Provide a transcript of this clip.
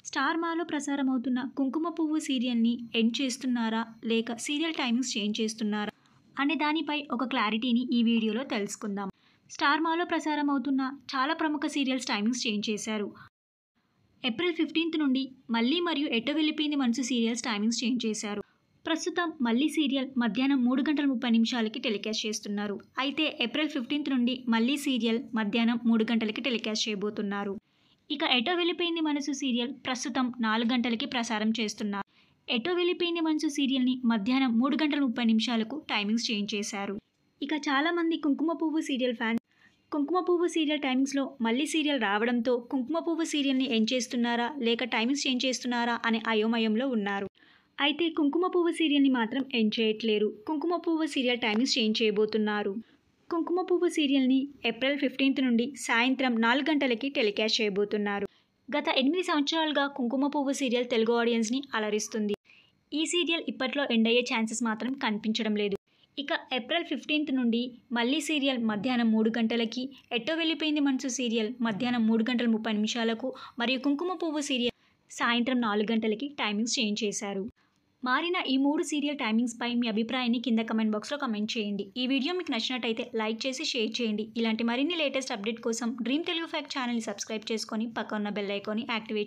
Star మాలో ప్రసారమవుతున్న 'కుంకుమ పువ్వు' సీరియల్‌ని ఎండ్ చేస్తున్నారా? లేక సీరియల్ టైమింగ్స్ చేంజ్ చేస్తున్నారా? అనే దానిపై ఒక క్లారిటీని ఈ వీడియోలో తెలుసుకుందాం. స్టార్ మాలో ప్రసారమవుతున్న చాలా ప్రముఖ సీరియల్స్ టైమింగ్స్ చేంజ్ చేశారు. ఏప్రిల్ 15 నుండి 'మళ్ళీ' మరియు 'ఎటో వెళ్ళిపోయింది మనసు' సీరియల్స్ టైమింగ్స్ చేంజ్ చేశారు. ప్రస్తుతం 'మళ్ళీ' సీరియల్ మధ్యాహ్నం 3:30 టెలికాస్ట్ చేస్తున్నారు. అయితే ఏప్రిల్ 15 నుండి 'మళ్ళీ' సీరియల్ మధ్యాహ్నం 3 గంటలకి టెలికాస్ట్ చేయబోతున్నారు. ఇక 'ఎటో వెళ్ళిపోయింది మనసు' సీరియల్ ప్రస్తుతం 4 గంటలకి ప్రసారం చేస్తున్నారు. 'ఎటో వెళ్ళిపోయింది మనసు' సీరియల్‌ని మధ్యాహ్నం 3:30 టైమింగ్స్ చేంజ్ చేశారు. ఇక చాలామంది 'కుంకుమ పువ్వు' సీరియల్ ఫ్యాన్స్ 'కుంకుమ పువ్వు' సీరియల్ టైమింగ్స్‌లో 'మళ్ళీ' సీరియల్ రావడంతో 'కుంకుమ పువ్వు' సీరియల్‌ని ఎండ్ చేస్తున్నారా? లేక టైమింగ్స్ చేంజ్ చేస్తున్నారా? అనే అయోమయంలో ఉన్నారు. అయితే 'కుంకుమ పువ్వు' సీరియల్‌ని మాత్రం ఎండ్ చేయట్లేరు. 'కుంకుమ పువ్వు' సీరియల్ టైమింగ్స్ చేంజ్ చేయబోతున్నారు. 'కుంకుమ పువ్వు' సీరియల్‌ని ఏప్రిల్ 15 నుండి సాయంత్రం 4 గంటలకి టెలికాస్ట్ చేయబోతున్నారు. గత 8 సంవత్సరాలుగా 'కుంకుమ పువ్వు' సీరియల్ తెలుగు ఆడియన్స్‌ని అలరిస్తుంది. ఈ సీరియల్ ఇప్పట్లో ఎండ్ అయ్యే ఛాన్సెస్ మాత్రం కనిపించడం లేదు. ఇక ఏప్రిల్ 15 నుండి 'మళ్ళీ' సీరియల్ మధ్యాహ్నం 3 గంటలకి, 'ఎటో వెళ్ళిపోయింది మనసు' సీరియల్ మధ్యాహ్నం 3:30 మరియు 'కుంకుమ పువ్వు' సీరియల్ సాయంత్రం 4 గంటలకి టైమింగ్స్ చేంజ్ చేశారు. మారిన ఈ 3 సీరియల్ టైమింగ్స్‌పై మీ అభిప్రాయాన్ని కింద కమెంట్ బాక్స్‌లో కమెంట్ చేయండి. ఈ వీడియో మీకు నచ్చినట్టయితే లైక్ చేసి షేర్ చేయండి. ఇలాంటి మరిన్ని లేటెస్ట్ అప్డేట్ కోసం డ్రీమ్ తెలుగు ఫ్యాక్ట్ ఛానల్‌ని సబ్స్క్రైబ్ చేసుకొని పక్కన ఉన్న బెల్ ఐకాన్ని యాక్టివేట్